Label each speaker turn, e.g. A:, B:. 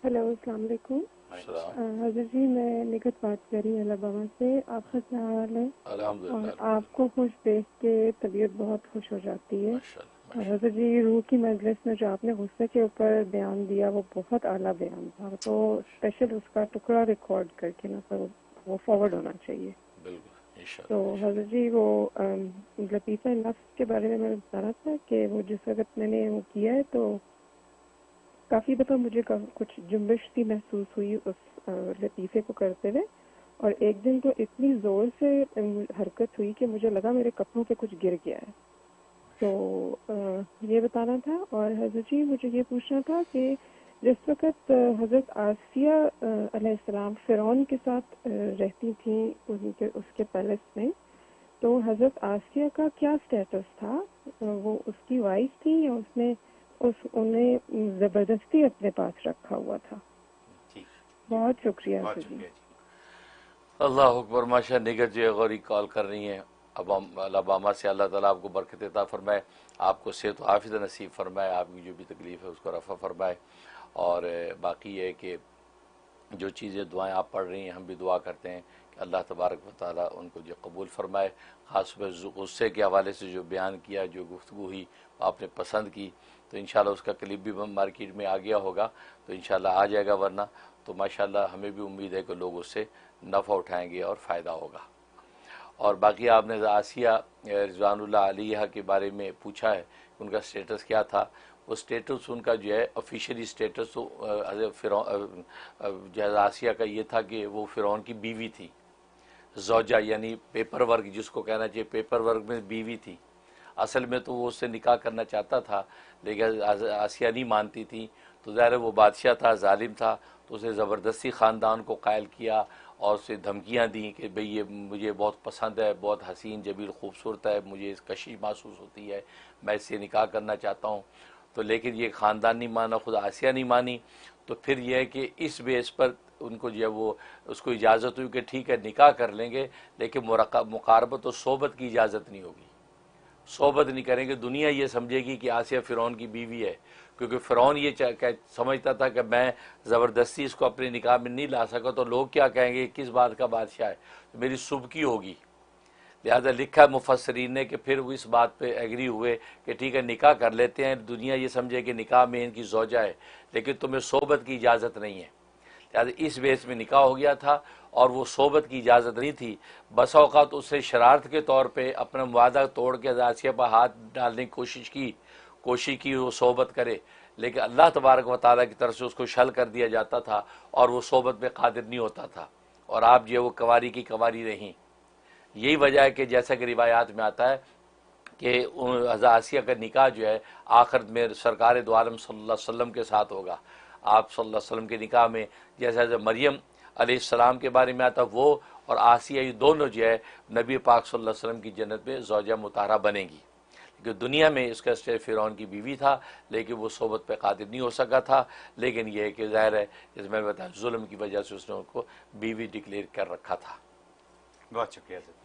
A: Hello, अस्सलाम वालेकुम। हजरत जी, मैं निकट बात कर रही हूँ अलabama से। आपका क्या हाल है? और
B: अल्हम्दुलिल्लाह
A: आपको खुश देख के तबीयत बहुत खुश हो जाती है।
B: माशाअल्लाह
A: और
B: माशाअल्लाह।
A: हजरत जी, रूह की मजलिस में जो आपने गुस्से के ऊपर बयान दिया वो बहुत आला बयान था, तो स्पेशल उसका टुकड़ा रिकॉर्ड करके ना तो वो फॉरवर्ड होना चाहिए।
B: बिल्कुल
A: तो
B: इंशाअल्लाह
A: हजरत
B: इंशाअल्लाह।
A: जी, वो लतीफ़ा नफ्स के बारे में मैंने बताना था कि वो जिस वक्त मैंने वो किया है तो काफ़ी दफ़ा मुझे कुछ जुम्बिश सी महसूस हुई उस लतीफ़े को करते हुए। और एक दिन तो इतनी ज़ोर से हरकत हुई कि मुझे लगा मेरे कपड़ों पे कुछ गिर गया है। तो ये बताना था। और हज़रत जी, मुझे ये पूछना था कि जिस वक़्त हज़रत आसिया अलैहिस्सलाम फ़िरौन के साथ रहती थी उनके उसके पैलेस में, तो हज़रत आसिया का क्या स्टेटस था? वो उसकी वाइफ थी या उसने उन्हें ज़बरदस्ती अपने पास रखा हुआ था?
B: जी जी
A: बहुत
B: जी,
A: शुक्रिया
B: बहुत
A: जी।
B: शुक्रिया जी। अल्लाह अकबर। माशा निगत जी गौरी कॉल कर रही हैं अब अलabama से। अल्लाह ताला आपको बरकत अता फरमाए, आपको सेहत व आफियत नसीब फरमाए, आपकी जो भी तकलीफ़ है उसको रफ़ा फरमाए। और बाकी ये है कि जो चीज़ें दुआएं आप पढ़ रही हैं हम भी दुआ करते हैं कि अल्लाह तबारक व तआला उनको जो कबूल फ़रमाए। ख़ास गुस्से के हवाले से जो बयान किया, जो गुफ्तगू हुई वो आपने पसंद की, तो इंशाल्लाह उसका क्लिप भी मार्केट में आ गया होगा, तो इंशाल्लाह आ जाएगा। वरना तो माशाल्लाह हमें भी उम्मीद है कि लोग उससे नफ़ा उठाएंगे और फ़ायदा होगा। और बाकी आपने आसिया रिज़वानुल्लाह अलैहा के बारे में पूछा है कि उनका स्टेटस क्या था। वो स्टेटस उनका जो है ऑफिशियली स्टेटस तो फ़िरौन जो है आसिया का ये था कि वो फ़िरौन की बीवी थी, ज़ौजा यानी पेपर वर्क जिसको कहना चाहिए, पेपर वर्क में बीवी थी। असल में तो वो उससे निकाह करना चाहता था, लेकिन आसिया नहीं मानती थी। तो ज़ाहिर है वो बादशाह था, जालिम था, तो उसे ज़बरदस्ती ख़ानदान को कायल किया और उसे धमकियाँ दी कि भाई ये मुझे बहुत पसंद है, बहुत हसीन जमील खूबसूरत है, मुझे इस कशिश महसूस होती है, मैं इससे निकाह करना चाहता हूँ। तो लेकिन ये ख़ानदान नहीं माना, खुद आसिया नहीं मानी। तो फिर यह है कि इस बेस पर उनको जो है वो उसको इजाज़त हुई कि ठीक है निकाह कर लेंगे, लेकिन मुकारबत और सोबत की इजाज़त नहीं होगी। सोबत नहीं करेंगे, दुनिया ये समझेगी कि आसिया फ़िरौन की बीवी है, क्योंकि फ़िरौन ये समझता था कि मैं ज़बरदस्ती इसको अपने निकाह में नहीं ला सका तो लोग क्या कहेंगे, किस बात का बादशाह है, तो मेरी सुबकी होगी। लिहाजा लिखा मुफस्सरीन ने कि फिर वो इस बात पे एग्री हुए कि ठीक है निकाह कर लेते हैं, दुनिया ये समझे कि निकाह में इनकी ज़ौजा है, लेकिन तुम्हें सोबत की इजाज़त नहीं है। लिहाजा इस बेस में निकाह हो गया था और वो सोबत की इजाज़त नहीं थी। बस औक़ात उसने शरारत के तौर पे अपना वादा तोड़ के आसिया पर हाथ डालने की कोशिश की वो सोबत करे, लेकिन अल्लाह तबारक व तआला की तरफ से उसको शल कर दिया जाता था और वो सोबत पे कादिर नहीं होता था। और आप जो वो कवारी की कवारी रहीं। यही वजह है कि जैसा कि रिवायात में आता है कि हज़रत आसिया का निकाह जो है आखिर में सरकार दो आलम सल्लल्लाहु अलैहि वसल्लम के साथ होगा। आप सल्लल्लाहु अलैहि वसल्लम के निकाह में जैसे जैसे मरियम अलैहिस्सलाम के बारे में आता वो और आसिया ये दोनों जो है नबी पाक सल्लल्लाहु अलैहि वसल्लम की जन्नत में ज़ौजा मुताहरा बनेगी। क्योंकि दुनिया में इसका स्टे फ़िरौन की बीवी था, लेकिन वो सोबत पे कादिर नहीं हो सका था। लेकिन यह है कि ज़ाहिर है इसमें बताया जुल्म की वजह से उसने उनको बीवी डिक्लेयर कर रखा था। बहुत शुक्रिया सर।